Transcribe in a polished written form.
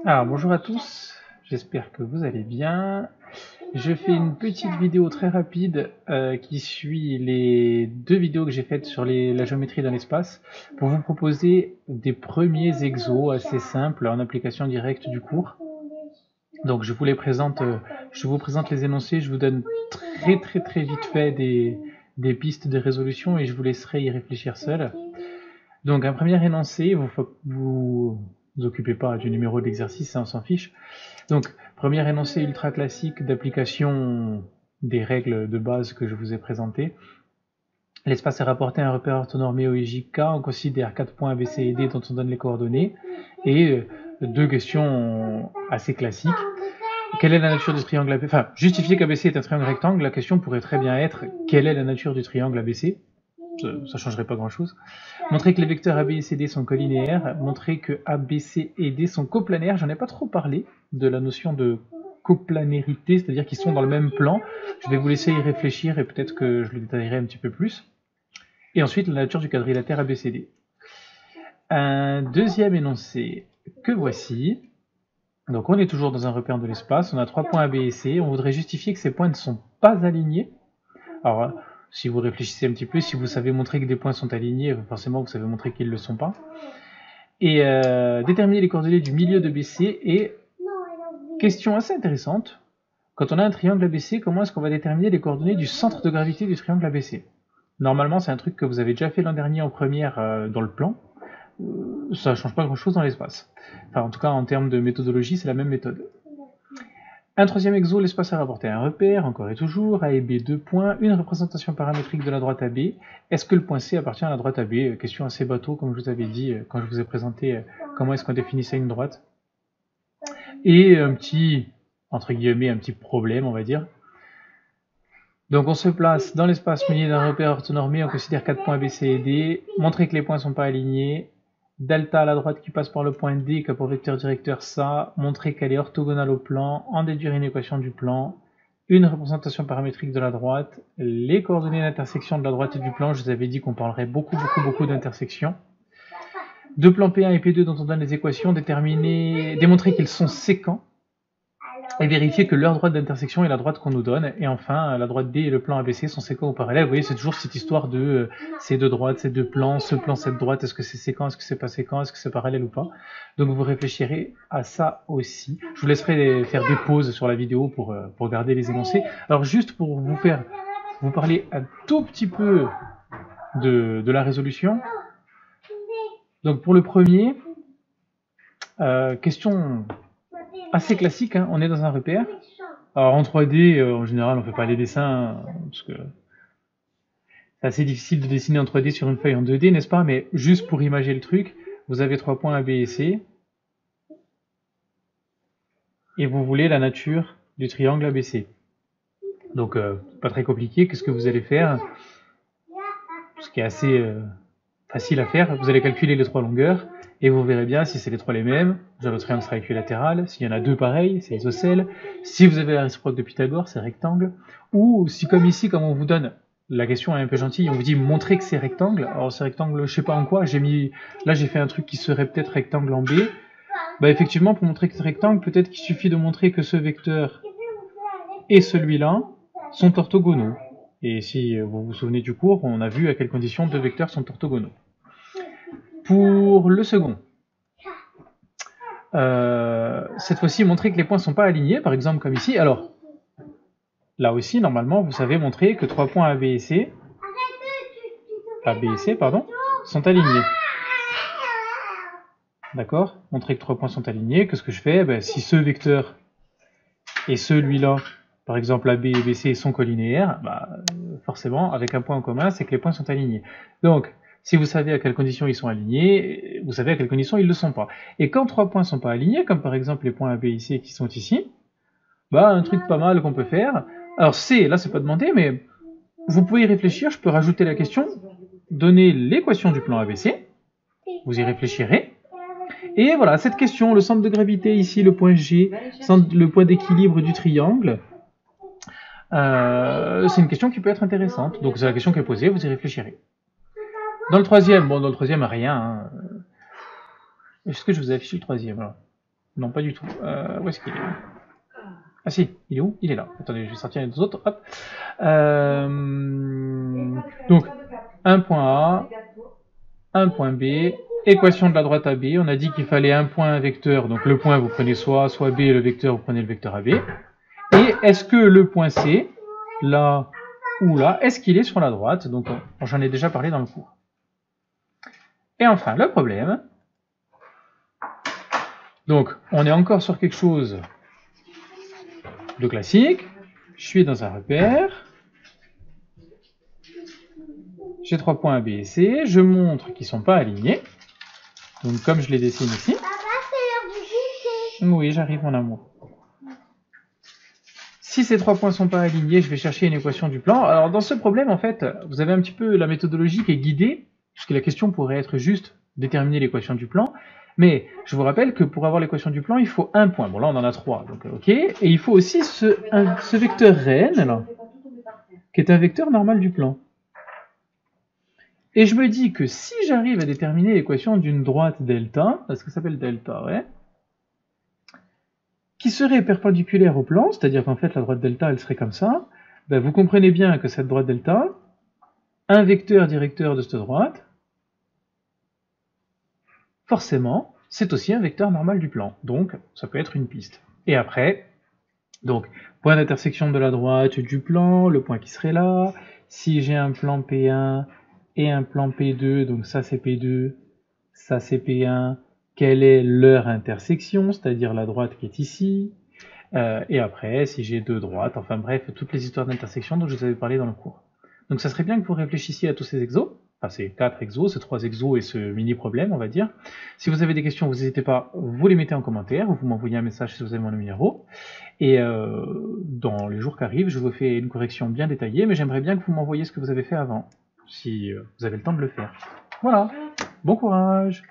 Alors bonjour à tous, j'espère que vous allez bien. Je fais une petite vidéo très rapide qui suit les deux vidéos que j'ai faites sur la géométrie dans l'espace pour vous proposer des premiers exos assez simples en application directe du cours. Donc je vous présente les énoncés, je vous donne très vite fait des pistes de résolution et je vous laisserai y réfléchir seul. Donc un premier énoncé, vous occupez pas du numéro de l'exercice, on s'en fiche. Donc premier énoncé ultra classique d'application des règles de base que je vous ai présentées. L'espace est rapporté à un repère orthonormé OIJK, on considère 4 points ABC et D dont on donne les coordonnées, et deux questions assez classiques. Quelle est la nature du triangle ABC? Enfin, justifier qu'ABC est un triangle rectangle, la question pourrait très bien être quelle est la nature du triangle ABC? Ça changerait pas grand chose. Montrer que les vecteurs AB et CD sont collinéaires, montrer que ABC et D sont coplanaires, j'en ai pas trop parlé de la notion de coplanarité, c'est-à-dire qu'ils sont dans le même plan. Je vais vous laisser y réfléchir et peut-être que je le détaillerai un petit peu plus. Et ensuite, la nature du quadrilatère ABCD. Un deuxième énoncé que voici. Donc on est toujours dans un repère de l'espace, on a 3 points AB et C, on voudrait justifier que ces points ne sont pas alignés. Alors, si vous réfléchissez un petit peu, si vous savez montrer que des points sont alignés, forcément vous savez montrer qu'ils ne le sont pas. Et déterminer les coordonnées du milieu de BC. Et question assez intéressante, quand on a un triangle ABC, comment est-ce qu'on va déterminer les coordonnées du centre de gravité du triangle ABC? Normalement c'est un truc que vous avez déjà fait l'an dernier en première dans le plan. Ça ne change pas grand chose dans l'espace. Enfin en tout cas en termes de méthodologie c'est la même méthode. Un troisième exo, l'espace est rapporté à un repère, encore et toujours, A et B, 2 points, une représentation paramétrique de la droite AB. Est-ce que le point C appartient à la droite AB? Question assez bateau, comme je vous avais dit quand je vous ai présenté comment est-ce qu'on définissait une droite. Et un petit, entre guillemets, un petit problème, on va dire. Donc on se place dans l'espace muni d'un repère orthonormé, on considère 4 points B, C et D, montrer que les points ne sont pas alignés, delta à la droite qui passe par le point D qui a pour vecteur directeur ça, montrer qu'elle est orthogonale au plan, en déduire une équation du plan, une représentation paramétrique de la droite, les coordonnées d'intersection de la droite et du plan, je vous avais dit qu'on parlerait beaucoup d'intersection. Deux plans P1 et P2 dont on donne les équations, démontrer qu'ils sont séquents, et vérifier que leur droite d'intersection est la droite qu'on nous donne. Et enfin, la droite D et le plan ABC sont séquents ou parallèles. Vous voyez, c'est toujours cette histoire de ces deux droites, ces deux plans, ce plan, cette droite, est-ce que c'est séquent, est-ce que c'est pas séquent, est-ce que c'est parallèle ou pas. Donc vous réfléchirez à ça aussi. Je vous laisserai faire des pauses sur la vidéo pour regarder les énoncés. Alors juste pour vous parler un tout petit peu de la résolution. Donc pour le premier, question assez classique, hein. On est dans un repère. Alors en 3D, en général, on ne fait pas les dessins, parce que c'est assez difficile de dessiner en 3D sur une feuille en 2D, n'est-ce pas? Mais juste pour imager le truc, vous avez 3 points A, B et C, et vous voulez la nature du triangle ABC. Donc, pas très compliqué, qu'est-ce que vous allez faire? Ce qui est assez facile à faire, vous allez calculer les 3 longueurs, et vous verrez bien si c'est les 3 les mêmes, le triangle sera équilatéral, s'il y en a 2 pareils, c'est isocèle, si vous avez la réciproque de Pythagore, c'est rectangle, ou si comme ici, comme on vous donne, la question est un peu gentille, on vous dit montrer que c'est rectangle, alors c'est rectangle, je sais pas en quoi, là j'ai fait un truc qui serait peut-être rectangle en B, bah effectivement pour montrer que c'est rectangle, peut-être qu'il suffit de montrer que ce vecteur et celui-là sont orthogonaux, et si vous vous souvenez du cours, on a vu à quelles conditions deux vecteurs sont orthogonaux. Pour le second, cette fois-ci, montrer que les points ne sont pas alignés, par exemple comme ici. Alors, là aussi, normalement, vous savez montrer que 3 points A, B et C, sont alignés. D'accord? Montrer que 3 points sont alignés, qu'est-ce que je fais? Ben, si ce vecteur et celui-là, par exemple AB et BC, sont collinéaires, bah, forcément, avec un point en commun, c'est que les points sont alignés. Donc, si vous savez à quelles conditions ils sont alignés, vous savez à quelles conditions ils ne le sont pas. Et quand 3 points ne sont pas alignés, comme par exemple les points A, B et C qui sont ici, bah, un truc pas mal qu'on peut faire. Alors C, là c'est pas demandé, mais vous pouvez y réfléchir, je peux rajouter la question, donner l'équation du plan ABC, vous y réfléchirez, et voilà, cette question, le centre de gravité ici, le point G, le point d'équilibre du triangle, c'est une question qui peut être intéressante, donc c'est la question qui est posée, vous y réfléchirez. Dans le troisième, rien, hein. Est-ce que je vous ai affiché le troisième alors? Non, pas du tout. Où est-ce qu'il est? Ah si, il est où? Il est là. Attendez, je vais sortir les deux autres. Hop. Donc, un point A, un point B, équation de la droite AB. On a dit qu'il fallait un point, un vecteur. Donc le point, vous prenez soit B, le vecteur, vous prenez le vecteur AB. Et est-ce que le point C, là ou là, est-ce qu'il est sur la droite? Donc j'en ai déjà parlé dans le cours. Et enfin, le problème. Donc, on est encore sur quelque chose de classique. Je suis dans un repère. J'ai 3 points A, B et C. Je montre qu'ils ne sont pas alignés. Donc, comme je les dessine ici. Papa, c'est l'heure du goûter. Oui, j'arrive, mon amour. Si ces 3 points ne sont pas alignés, je vais chercher une équation du plan. Alors, dans ce problème, en fait, vous avez un petit peu la méthodologie qui est guidée, puisque la question pourrait être juste déterminer l'équation du plan. Mais je vous rappelle que pour avoir l'équation du plan, il faut un point. Bon, là, on en a 3, donc ok. Et il faut aussi ce vecteur Rn, là, qui est un vecteur normal du plan. Et je me dis que si j'arrive à déterminer l'équation d'une droite delta, ce que ça s'appelle delta, ouais, qui serait perpendiculaire au plan, c'est-à-dire qu'en fait la droite delta elle serait comme ça, ben, vous comprenez bien que cette droite delta, un vecteur directeur de cette droite, forcément, c'est aussi un vecteur normal du plan. Donc, ça peut être une piste. Et après, donc, point d'intersection de la droite du plan, le point qui serait là. Si j'ai un plan P1 et un plan P2, donc ça c'est P2, ça c'est P1, quelle est leur intersection, c'est-à-dire la droite qui est ici. Et après, si j'ai deux droites, enfin bref, toutes les histoires d'intersection dont je vous avais parlé dans le cours. Donc ça serait bien que vous réfléchissiez à tous ces exos, enfin ces 4 exos, ces 3 exos et ce mini-problème, on va dire. Si vous avez des questions, vous n'hésitez pas, vous les mettez en commentaire, ou vous m'envoyez un message si vous avez mon numéro. Et dans les jours qui arrivent, je vous fais une correction bien détaillée, mais j'aimerais bien que vous m'envoyiez ce que vous avez fait avant, si vous avez le temps de le faire. Voilà, bon courage!